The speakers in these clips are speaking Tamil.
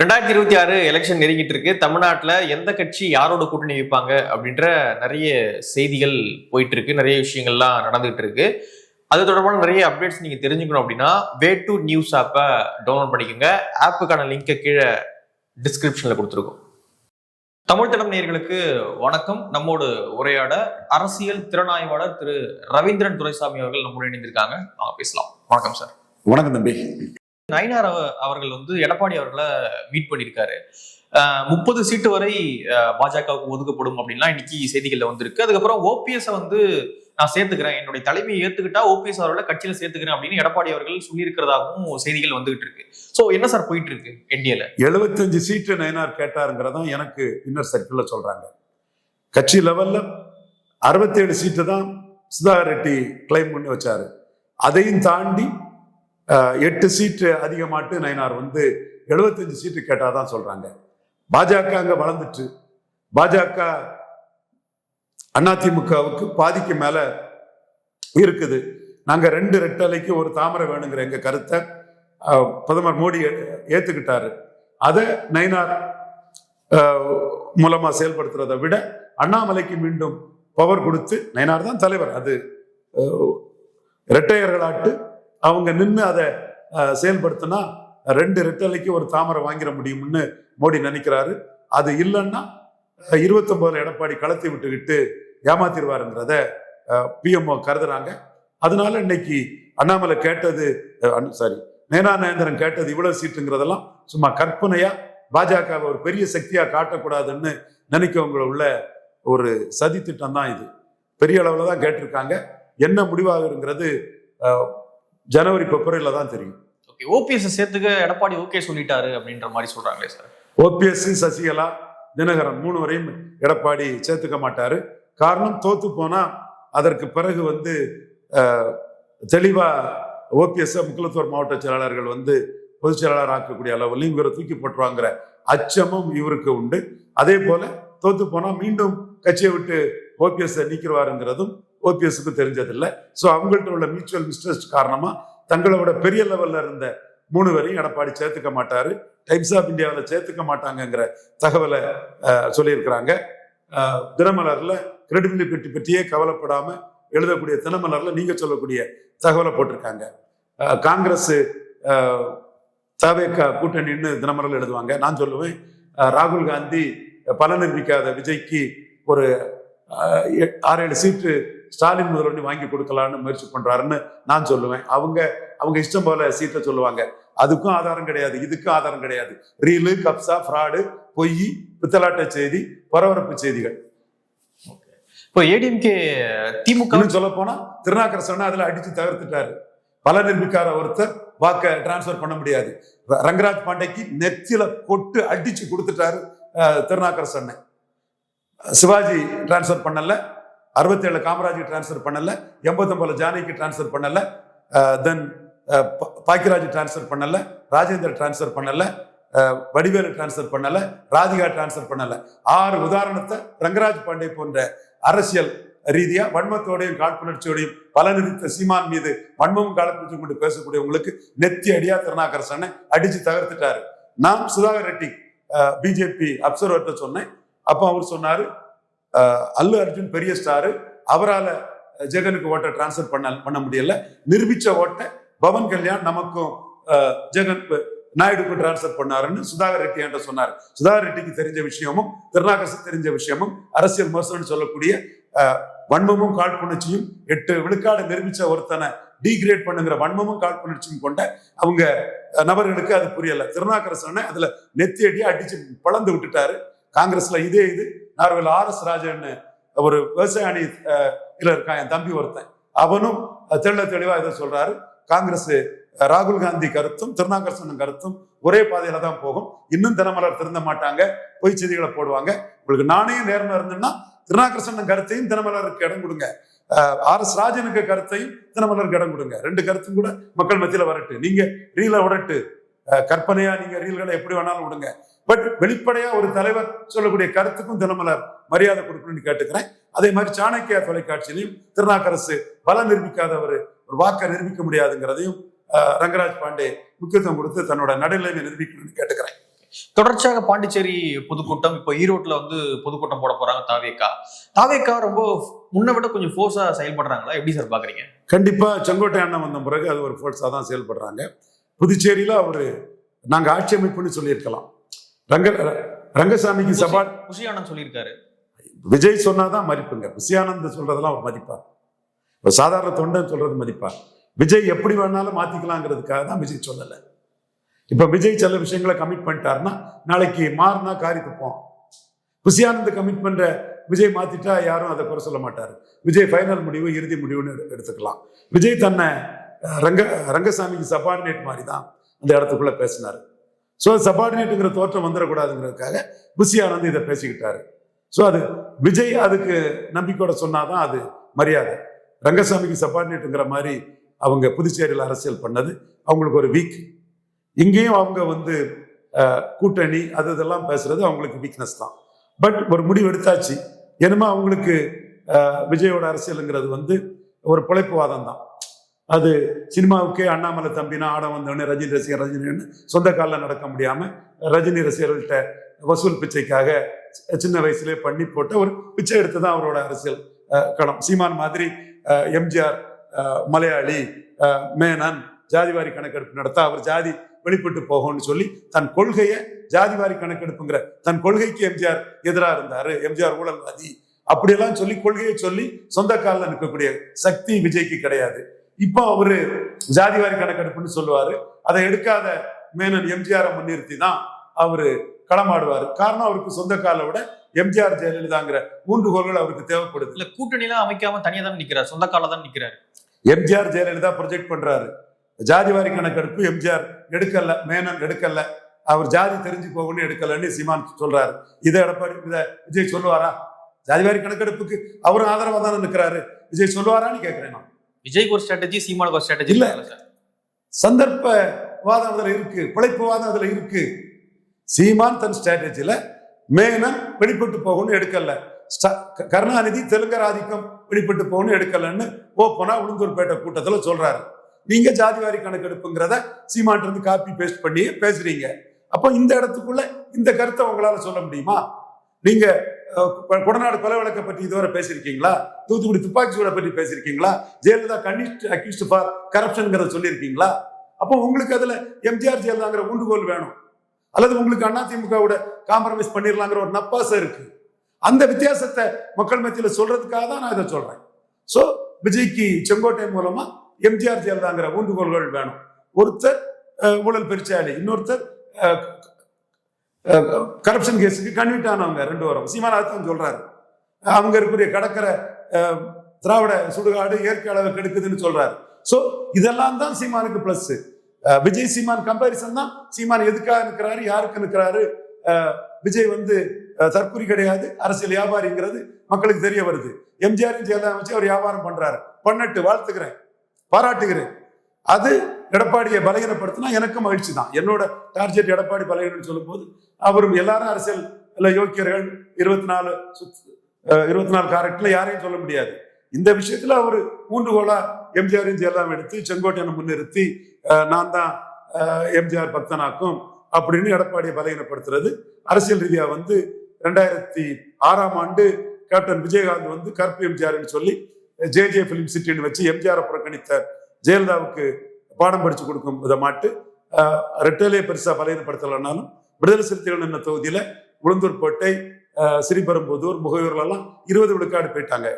2026 எலெக்ஷன் நெருங்கிட்டு இருக்கு. தமிழ்நாட்டுல எந்த கட்சி யாரோட கூட்டணி வைப்பாங்க அப்படின்ற நிறைய செய்திகள் போயிட்டு இருக்கு. நிறைய விஷயங்கள்லாம் நடந்துட்டு இருக்கு. அது தொடர்பான நிறைய அப்டேட்ஸ் நீங்க தெரிஞ்சுக்கணும் அப்படின்னா வே2 நியூஸ் ஆப்பை டவுன்லோட் பண்ணிக்கோங்க. ஆப்புக்கான லிங்கை கீழே டிஸ்கிரிப்ஷன்ல கொடுத்துருக்கோம். தமிழ் தடம் நேயர்களுக்கு வணக்கம். நம்மோடு உரையாட அரசியல் திறனாய்வாளர் திரு ரவீந்திரன் துரைசாமி அவர்கள் நம்மோடு இணைந்திருக்காங்க. வாங்க பேசலாம். வணக்கம் சார். வணக்கம் தம்பி. நயினார் அவர்கள் எடப்பாடி அவர்களை மீட் பண்ணியிருக்காரு. 30 சீட்டு வரை பாஜகவுக்கு ஒதுக்கப்படும் அப்படின்லாம் இன்னைக்கு செய்திகள்ல வந்திருக்கு. அதுக்கப்புறம் ஓபிஎஸ் நான் சேர்த்துக்கிறேன், என்னுடைய தலைமையை ஏத்துக்கிட்டா ஓபிஎஸ் அவர்களை கட்சியில சேர்த்துக்கிறேன் அப்படின்னு எடப்பாடி அவர்கள் சொல்லியிருக்கிறதாகவும் செய்திகள் வந்துகிட்டு இருக்கு. சோ என்ன சார் போயிட்டு இருக்கு என்டிஏல? 75 சீட்டு நயினார் கேட்டாருங்கிறதான் எனக்கு இன்னர் சர்க்கிள்ல சொல்றாங்க. கட்சி லெவல்ல 67 சீட்டு தான் சுதாகர் ரெட்டி கிளைம் பண்ணி வச்சாரு. அதையும் தாண்டி 8 சீட்டு அதிகமாட்டு நயினார் 75 சீட்டு கேட்டாதான் சொல்றாங்க. பாஜக அங்க வளர்ந்துட்டு பாஜக அதிமுகவுக்கு பாதிக்கு மேல இருக்குது. நாங்க 2 ரெட்டலைக்கு ஒரு தாமரை வேணுங்கிற எங்க கருத்தை பிரதமர் மோடி ஏத்துக்கிட்டாரு. அதை நயினார் மூலமா செயல்படுத்துறதை விட அண்ணாமலைக்கு மீண்டும் பவர் கொடுத்து, நயினார் தான் தலைவர், அது இரட்டையர்களாட்டு அவங்க நின்று அதை செயல்படுத்தினா 2 ரெட்டலைக்கு ஒரு தாமரை வாங்கிட முடியும்னு மோடி நினைக்கிறாரு. அது இல்லைன்னா 29 எடப்பாடி களத்தை விட்டுக்கிட்டு ஏமாத்திருவாருங்கிறத பிஎம்ஓ கருதுறாங்க. அதனால இன்னைக்கு அண்ணாமலை கேட்டது நயனாநேந்திரன் கேட்டது இவ்வளவு சீட்டுங்கிறதெல்லாம் சும்மா கற்பனையா, பாஜகவை ஒரு பெரிய சக்தியா காட்டக்கூடாதுன்னு நினைக்கவங்கள உள்ள ஒரு சதி திட்டம் தான் இது. பெரிய அளவுல தான் கேட்டிருக்காங்க. என்ன முடிவாகுங்கிறது ஜனவரி பிப்ரவரியில தான் தெரியும். ஓபிஎஸ் சேர்த்துக்க எடப்பாடி ஓகே சொல்லிட்டாரு அப்படின்ற மாதிரி சொல்றாங்களே சார். ஓபிஎஸ், சசிகலா, தினகரன் 3 வரையும் எடப்பாடி சேர்த்துக்க மாட்டாரு. காரணம், தோத்து போனா அதற்கு பிறகு தெளிவா ஓபிஎஸ் முக்குளத்தூர் மாவட்ட செயலாளர்கள் பொதுச் செயலாளர் ஆக்கக்கூடிய அளவுலையும் இவரை தூக்கி போட்டுருவாங்கிற அச்சமும் இவருக்கு உண்டு. அதே போல தோத்து போனா மீண்டும் கட்சியை விட்டு ஓபிஎஸ் நீக்கிடுவாருங்கிறதும் ஓபிஎஸ்க்கு தெரிஞ்சதில்லை. ஸோ அவங்கள்ட்ட உள்ள மியூச்சுவல் மிஸ்ட்ரஸ்ட் காரணமா தங்களோட பெரிய லெவல்ல இருந்த 3 வரையும் எடப்பாடி சேர்த்துக்க மாட்டாரு. டைம்ஸ் ஆஃப் இந்தியாவில் சேர்த்துக்க மாட்டாங்கிற தகவலை சொல்லியிருக்கிறாங்க. தினமலர்ல கிரெடிபிலிட்டி பற்றியே கவலைப்படாம எழுதக்கூடிய தினமலர்ல நீங்க சொல்லக்கூடிய தகவலை போட்டிருக்காங்க. காங்கிரஸ் தவேக கூட்டணின்னு தினமலர்ல எழுதுவாங்க. நான் சொல்லுவேன், ராகுல் காந்தி பல நிரூபிக்காத விஜய்க்கு ஒரு 6-7 சீட்டு ஸ்டாலின் முதல்வர் வாங்கி கொடுக்கலான்னு முயற்சி பண்றாருன்னு நான் சொல்லுவேன். அவங்க இஷ்டம் போல சீட்டை சொல்லுவாங்க. அதுக்கும் ஆதாரம் கிடையாது, இதுக்கும் ஆதாரம் கிடையாது. ரீலு, கப்சா, ஃப்ராடு, பொய், பித்தலாட்ட செய்தி, பரபரப்பு செய்திகள். இப்போ ஏடிஎம்கே திமுக சொல்ல போனா திருநாக்கரசனை அதுல அடிச்சு தகர்த்துட்டாரு. பல நிரூபிக்கார ஒருத்தர் வாக்க டிரான்ஸ்பர் பண்ண முடியாது. ரங்கராஜ் பாண்டேக்கு நெத்தில கொட்டு அடிச்சு கொடுத்துட்டாரு திருநாக்கரசனை. சிவாஜி டிரான்ஸ்பர் பண்ணல, 67 காமராஜ் டிரான்ஸ்பர் பண்ணல, 89 ஜானகிக்கு டிரான்ஸ்பர் பண்ணல, தென் பாக்கியராஜ் டிரான்ஸ்பர் பண்ணல, ராஜேந்தர் டிரான்ஸ்பர் பண்ணல, வடிவேலு டிரான்ஸ்பர் பண்ணல, ராதிகா டிரான்ஸ்பர் பண்ணல. 6 உதாரணத்தை ரங்கராஜ் பாண்டே போன்ற அரசியல் ரீதியா வன்மத்தோடையும் காழ்ப்புணர்ச்சியோடையும் பல நிறுத்த சீமான் மீது வன்மமும் காழ்ப்புணர்ச்சி கொண்டு பேசக்கூடியவங்களுக்கு நெத்தி அடியா திருநாக்கரசனை அடிச்சு தகர்த்துட்டாரு. நான் சுதாகர் ரெட்டி பிஜேபி அப்சர்வர்ட்ட சொன்னேன். அப்ப அவர் சொன்னாரு, அல்லு அர்ஜுன் பெரிய ஸ்டாரு, அவரால் ஜெகனுக்கு ஓட்டை டிரான்ஸ்பர் பண்ண முடியல, நிரூபிச்ச ஓட்டை பவன் கல்யாண் நமக்கும் ஜெகன் நாயுடுக்கும் டிரான்ஸ்பர் பண்ணாருன்னு சுதாகர் ரெட்டி என்ற சொன்னார். சுதாகர் ரெட்டிக்கு தெரிஞ்ச விஷயமும் திருநாக்கரசு தெரிஞ்ச விஷயமும் அரசியல் விமர்சனம் சொல்லக்கூடிய வன்மமும் காழ்ப்புணர்ச்சியும் 8 விழுக்காடு நிரூபிச்ச ஒருத்தனை டீகிரேட் பண்ணுங்கிற வன்மமும் காழ்ப்புணர்ச்சியும் கொண்ட அவங்க நபர்களுக்கு அது புரியல. திருநாக்கரசனை அதுல நெத்தி அடியா அடிச்சு பழந்து விட்டுட்டாரு. காங்கிரஸ்ல இது நார்வேல் RS ராஜன்னு ஒரு விவசாய அணி இருக்கான், என் தம்பி ஒருத்தன், அவனும் தெளிவா இதை சொல்றாரு. காங்கிரஸ் ராகுல் காந்தி கருத்தும் திருநாக்கரசன் கருத்தும் ஒரே பாதையில தான் போகும். இன்னும் தினமலர் திருந்த மாட்டாங்க, பொய் செய்திகளை போடுவாங்க. உங்களுக்கு நானே நேர்மை இருந்ததுன்னா திருநாக்கரசன் கருத்தையும் தினமலருக்கு இடம் கொடுங்க, RS ராஜனுக்கு கருத்தையும் தினமலருக்கு இடம் கொடுங்க. 2 கருத்தும் கூட மக்கள் மத்தியில வரட்டு. நீங்க ரீல விடட்டு, கற்பனையா நீங்க ரீல்களை எப்படி வேணாலும் விடுங்க. பட் வெளிப்படையா ஒரு தலைவர் சொல்லக்கூடிய கருத்துக்கும் தினமலர் மரியாதை கொடுக்கணும்னு கேட்டுக்கிறேன். அதே மாதிரி சாணக்கியா தொலைக்காட்சியிலையும் திருநாக்கரசு பல நிரூபிக்காத ஒரு வாக்கை நிரூபிக்க முடியாதுங்கிறதையும் ரங்கராஜ் பாண்டே முக்கியத்துவம் கொடுத்து தன்னோட நடுநிலைமை நிரூபிக்கணும்னு கேட்டுக்கிறேன். தொடர்ச்சியாக பாண்டிச்சேரி பொதுக்கூட்டம், இப்போ ஈரோட்ல வந்து பொதுக்கூட்டம் போட போறாங்க தாவேக்கா ரொம்ப முன்ன விட கொஞ்சம் ஃபோர்ஸா செயல்படுறாங்களா? எப்படி சார் பாக்குறீங்க? கண்டிப்பா செங்கோட்டை அண்ணன் வந்த பிறகு அது ஒரு ஃபோர்ஸா தான் செயல்படுறாங்க. புதுச்சேரியில அவரு நாங்க ஆட்சி அமைப்புன்னு சொல்லியிருக்கலாம். ரங்கசாமிக்கு சபா புஷியானந்த் சொல்லியிருக்காரு. விஜய் சொன்னாதான் மதிப்புங்க. புஷியானந்த் சொல்றதெல்லாம் அவர் மதிப்பார். ஒரு சாதாரண தொண்டன் சொல்றது மதிப்பார். விஜய் எப்படி வேணாலும் மாத்திக்கலாங்கிறதுக்காக தான் விஜய் சொல்லலை. இப்ப விஜய் சில விஷயங்களை கமிட் பண்ணிட்டாருன்னா நாளைக்கு மாறினா காரி துப்போம். புஷியானந்த் கமிட்மெண்ட்டை விஜய் மாத்திட்டா யாரும் அதை குறை சொல்ல மாட்டாரு. விஜய் ஃபைனல் முடிவு, இறுதி முடிவுன்னு எடுத்துக்கலாம். விஜய் தன்னை ரங்கசாமிக்கு சபார்டினேட் மாதிரி தான் அந்த இடத்துக்குள்ள பேசினாரு. ஸோ சபார்டினேட்டுங்கிற தோற்றம் வந்துடக்கூடாதுங்கிறதுக்காக புஷியானந்த் இதை பேசிக்கிட்டாரு. ஸோ அது விஜய் அதுக்கு நம்பிக்கையோட சொன்னாதான் அது மரியாதை. ரங்கசாமிக்கு சபார்டினேட்டுங்கிற மாதிரி அவங்க புதுச்சேரியில் அரசியல் பண்ணது அவங்களுக்கு ஒரு வீக். இங்கேயும் அவங்க வந்து கூட்டணி இதெல்லாம் பேசுறது அவங்களுக்கு வீக்னஸ் தான். பட் ஒரு முடிவு எடுத்தாச்சு. என்னமோ அவங்களுக்கு விஜயோட அரசியலுங்கிறது வந்து ஒரு பிழைப்புவாதம் தான். அது சினிமாவுக்கே அண்ணாமலை தம்பினா ஆட வந்தவொடனே ரஜினி ரசிகர்னு சொந்த காலில் நடக்க முடியாம ரஜினி ரசிகர்கள்ட்ட வசூல் பிச்சைக்காக சின்ன வயசுலேயே பண்ணி போட்ட ஒரு பிச்சை எடுத்து தான் அவரோட அரசியல் களம். சீமான் மாதிரி எம்ஜிஆர் மலையாளி மேனன் ஜாதிவாரி கணக்கெடுப்பு நடத்த அவர் ஜாதி வெளிப்பட்டு போகும்னு சொல்லி தன் கொள்கையை ஜாதிவாரி கணக்கெடுப்புங்கிற தன் கொள்கைக்கு எம்ஜிஆர் எதிராக இருந்தாரு. எம்ஜிஆர் ஊழல்வாதி அப்படியெல்லாம் சொல்லி கொள்கையை சொல்லி சொந்த காலில் நிற்கக்கூடிய சக்தி விஜய்க்கு கிடையாது. இப்போ அவரு ஜாதிவாரி கணக்கெடுப்புன்னு சொல்லுவாரு. அதை எடுக்காத மேனன் எம்ஜிஆரை முன்னிறுத்தி தான் அவரு களமாடுவாரு. காரணம் அவருக்கு சொந்த காலை விட எம்ஜிஆர் ஜெயலலிதாங்கிற ஊன்றுகோள்கள் அவருக்கு தேவைப்படுது. இல்ல கூட்டணி எல்லாம் அமைக்காம தனியா தான் நிக்கிறார், சொந்த கால தான் நிக்கிறாரு. எம்ஜிஆர் ஜெயலலிதா ப்ரொஜெக்ட் பண்றாரு. ஜாதிவாரி கணக்கெடுப்பு எம்ஜிஆர் எடுக்கல, மேனன் எடுக்கல, அவர் ஜாதி தெரிஞ்சு போகணும்னு எடுக்கலன்னு சீமான் சொல்றாரு. இதை எடப்பாடி விஜய் சொல்லுவாரா? ஜாதிவாரி கணக்கெடுப்புக்கு அவரும் ஆதரவா தானே நிற்கிறாரு. விஜய் சொல்லுவாரான்னு கேட்கிறேன் நான். விஜய்க்கு ஒரு ஸ்ட்ராட்டஜி, சீமானுக்கு ஒரு ஸ்ட்ராட்டஜி இல்ல. சந்தர்ப்பவாதம் அதுல இருக்கு, பிழைப்புவாதம் அதுல இருக்கு. சீமான் தன் ஸ்ட்ராட்டஜில மேனன் வெளிப்பட்டு போகணும்னு எடுக்கல, கருணாநிதி தெலுங்கர் ஆதிக்கம் வெளிப்பட்டு போகணும்னு எடுக்கலன்னு போனா உளுந்தூர்பேட்டை கூட்டத்துல சொல்றாரு. நீங்க ஜாதிவாரி கணக்கெடுப்புங்கிறத சீமான் இருந்து காப்பி பேஸ்ட் பண்ணி பேசுறீங்க. அப்போ இந்த இடத்துக்குள்ள இந்த கருத்தை உங்களால சொல்ல முடியுமா? நீங்க கொடநாடு கொலை வழக்கை பற்றி இதுவரை பேசியிருக்கீங்களா? தூத்துக்குடி துப்பாக்கி சூடை பற்றி பேசியிருக்கீங்களா? ஜெயலலிதா அக்யூஸ்ட் ஃபார் கரப்ஷன்ங்கிறத சொல்லியிருக்கீங்களா? அப்போ உங்களுக்கு அதுல எம்ஜிஆர் ஜெயலலிதாங்கிற ஊண்டுகோல் வேணும், அல்லது உங்களுக்கு அதிமுகவோட காம்ப்ரமைஸ் பண்ணிடலாங்கிற ஒரு நப்பாசை இருக்கு. அந்த வித்தியாசத்தை மக்கள் மத்தியில சொல்றதுக்காக தான் நான் இதை சொல்றேன். சோ விஜய்க்கு செங்கோட்டையன் மூலமா எம்ஜிஆர் ஜெயலலிதாங்கிற ஊண்டுகோள்கள் வேணும். ஒருத்தர் ஊழல் பெருச்சாளி, இன்னொருத்தர் கரப்ஷன் கேஸுக்கு கன்விட் ஆனவங்க, ரெண்டு வரும். சீமானாத்தான் சொல்றாரு. அவங்க இருக்கக்கூடிய கடற்கரை திராவிட சுடுகாடு இயற்கை அளவு கெடுக்குதுன்னு சொல்றாரு. சோ இதெல்லாம் தான் சீமானுக்கு பிளஸ். விஜய் சீமான் கம்பாரிசன் தான். சீமான் எதுக்காக நிற்கிறாரு, யாருக்கு நிற்கிறாரு? விஜய் வந்து தற்குறி கிடையாது, அரசியல் வியாபாரிங்கிறது மக்களுக்கு தெரிய வருது. எம்ஜிஆர் ஜெயலலிதா வச்சு அவர் வியாபாரம் பண்றாரு. பண்ணட்டு, வாழ்த்துக்கிறேன், பாராட்டுகிறேன். அது எடப்பாடியை பலகீனப்படுத்தினா எனக்கு மகிழ்ச்சி தான். என்னோட டார்கெட் எடப்பாடி பலகீனம் சொல்லும் போது அவரும் எல்லாரும் அரசியல் யோக்கியர்கள் 24 காரக்ட்ல யாரையும் சொல்ல முடியாது. இந்த விஷயத்துல அவர் ஊன்றுகோலா எம்ஜிஆரையும் ஜெயலலிதா எடுத்து செங்கோட்டையனை முன்னிறுத்தி நான் தான் எம்ஜிஆர் பக்தனாக்கும் அப்படின்னு எடப்பாடியை பலகீனப்படுத்துறது. அரசியல் ரீதியா வந்து 2006ஆம் ஆண்டு கேப்டன் விஜயகாந்த் வந்து கருப்பு எம்ஜிஆர்னு சொல்லி ஜே பிலிம் சிட்டின்னு வச்சு எம்ஜிஆரை புறக்கணித்த ஜெயலலிதாவுக்கு பாடம் படிச்சு கொடுக்கும் விதமாட்டு ரெட்டலையை பெருசா பலகீனப்படுத்தலைனாலும் விடுதலை சிறுத்தைகள் என்ன தொகுதியில உளுந்தூர்பேட்டை, ஸ்ரீபெரும்புதூர், முகையூர்ல எல்லாம் 20 விழுக்காடு போயிட்டாங்க.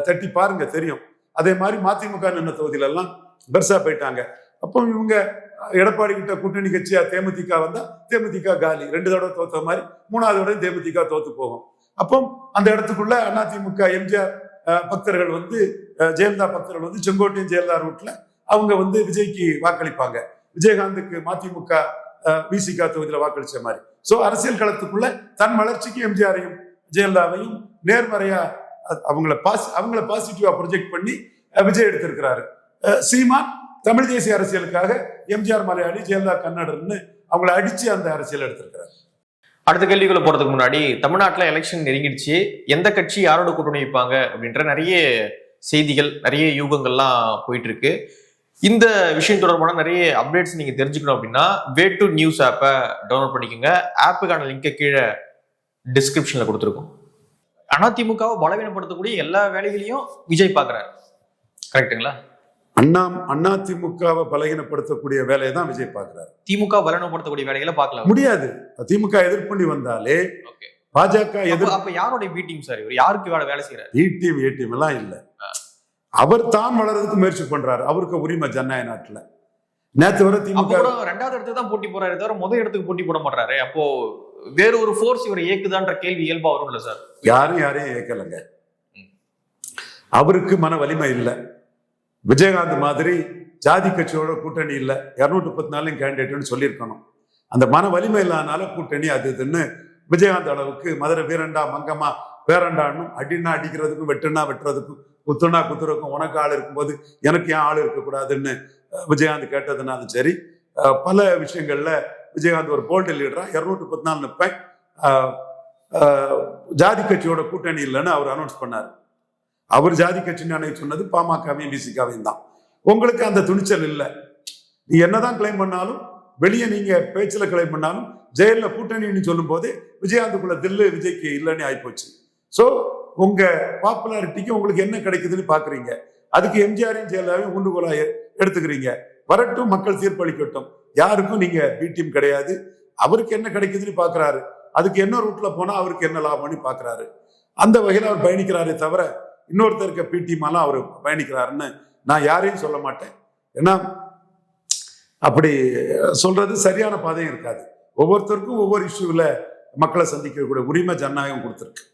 தட்டி பாருங்க தெரியும். அதே மாதிரி மதிமுக என்ன தொகுதியில எல்லாம் பெருசா போயிட்டாங்க. அப்போ இவங்க எடப்பாடி கிட்ட கூட்டணி கட்சியா தேமுதிக வந்தா தேமுதிக காலி. 2 தடவை தோத்த மாதிரி 3வது தடவை தேமுதிக தோத்து போகும். அப்போ அந்த இடத்துக்குள்ள அதிமுக எம்ஜிஆர் பக்தர்கள் வந்து ஜெயலலிதா பக்தர்கள் வந்து செங்கோட்டையன் ஜெயலலிதா ரூட்ல அவங்க வந்து விஜய்க்கு வாக்களிப்பாங்க. விஜயகாந்துக்கு மதிமுக விசிக தொகுதியில வாக்களிச்ச மாதிரி. சோ அரசியல் களத்துக்குள்ள தன் வளர்ச்சிக்கு எம்ஜிஆரையும் ஜெயலலிதாவையும் நேர்மறையா அவங்கள பாசிட்டிவா ப்ரொஜெக்ட் பண்ணி விஜய் எடுத்திருக்கிறாரு. சீமான் தமிழ் தேசிய அரசியலுக்காக எம்ஜிஆர் மலையாளி, ஜெயலலிதா கன்னடர்னு அவங்களை அடிச்சு அந்த அரசியல் எடுத்திருக்கிறார். அடுத்த கேள்விக்குள்ள போறதுக்கு முன்னாடி, தமிழ்நாட்டுல எலெக்ஷன் நெருங்கிடுச்சு, எந்த கட்சி யாரோட கூட்டணி வைப்பாங்க அப்படின்ற நிறைய செய்திகள், நிறைய யூகங்கள்லாம் போயிட்டு இருக்கு. இந்த விஷயம் தொடர்பான நிறைய அப்டேட்ஸ் நீங்க தெரிஞ்சுக்கணும் அப்படின்னா வே டு நியூஸ் ஆப்பை டவுன்லோட் பண்ணிக்கோங்க. ஆப்புக்கான லிங்கை கீழே டிஸ்கிரிப்ஷன்ல கொடுத்துருக்கோம். அதிமுகவை பலவீனப்படுத்தக்கூடிய எல்லா வேலைகளையும் விஜய் பாக்குறாரு, கரெக்டுங்களா? அதிமுகவை பலகீனப்படுத்தக்கூடிய வேலையை தான் விஜய் பார்க்கிறாரு. திமுக பலவீனப்படுத்தக்கூடிய வேலைகளை பார்க்கல முடியாது. திமுக எதிர்ப்பு வந்தாலே பாஜக அப்ப யாரோட பி டீம் சார்? இவர் யாருக்கு வேலை செய்யறாரு? பி டீம் ஏ டீம் எல்லாம் இல்ல. அவர் தான் வளர்றதுக்கு முயற்சி பண்றாரு. அவருக்கு உரிமை ஜனநாயக நாட்டுல. நேத்து வர திமுக ரெண்டாவது இடத்துக்கு தான் போட்டி போறாரு, தவிர முதல் இடத்துக்கு போட்டி போட மாட்டாரு. அப்போ வேற ஒரு ஃபோர்ஸ் இவரை இயக்குதான்ற கேள்வி இயல்பா வரும்ல சார்? யாரையும் இயக்கலைங்க. அவருக்கு மன வலிமை இல்லை. விஜயகாந்த் மாதிரி ஜாதி கட்சியோட கூட்டணி இல்லை, 234 கேண்டிடேட்னு சொல்லியிருக்கணும். அந்த மன வலிமை இல்லாதனால கூட்டணி அது இதுன்னு விஜயகாந்த் அளவுக்கு மதுரை வீரண்டா மங்கம்மா பேரண்டான்னு அடினா அடிக்கிறதுக்கும் வெட்டுனா வெட்டுறதுக்கும் குத்துனா குத்துறதுக்கும் உனக்கு ஆள் இருக்கும்போது எனக்கு ஏன் ஆள் இருக்கக்கூடாதுன்னு விஜயகாந்த் கேட்டதுனாலும் சரி, பல விஷயங்கள்ல விஜயகாந்த் ஒரு போல்டு லீடரா 214 நிற்பேன், ஜாதி கட்சியோட கூட்டணி இல்லைன்னு அவர் அனௌன்ஸ் பண்ணார். அவர் ஜாதி கட்சின்னு அன்னைக்கு சொன்னது பாமகவையும் பிசிகாவையும் தான். உங்களுக்கு அந்த துணிச்சல் இல்லை. நீ என்னதான் கிளைம் பண்ணாலும், வெளியே நீங்க பேச்சுல கிளைம் பண்ணாலும், ஜெயில கூட்டணின்னு சொல்லும் போது விஜயகாந்துக்குள்ள தில்லு விஜய்க்கு இல்லைன்னு ஆயிப்போச்சு. ஸோ உங்க பாப்புலாரிட்டிக்கு உங்களுக்கு என்ன கிடைக்குதுன்னு பாக்குறீங்க. அதுக்கு எம்ஜிஆரையும் ஜெயலலிதாவையும் உண்டுகோலா எடுத்துக்கிறீங்க. வரட்டும், மக்கள் தீர்ப்பளிக்கட்டும். யாருக்கும் நீங்க பி டீம் கிடையாது. அவருக்கு என்ன கிடைக்குதுன்னு பாக்குறாரு. அதுக்கு என்ன ரூட்ல போனா அவருக்கு என்ன லாபம்னு பாக்குறாரு. அந்த வகையில் அவர் பயணிக்கிறாரே தவிர இன்னொருத்தருக்கு பி டீமாலாம் அவர் பயணிக்கிறாருன்னு நான் யாரையும் சொல்ல மாட்டேன். ஏன்னா அப்படி சொல்றது சரியான பாதையும் இருக்காது. ஒவ்வொருத்தருக்கும் ஒவ்வொரு இஷ்யூல மக்களை சந்திக்கக்கூடிய உரிமை ஜனநாயகம் கொடுத்திருக்கு.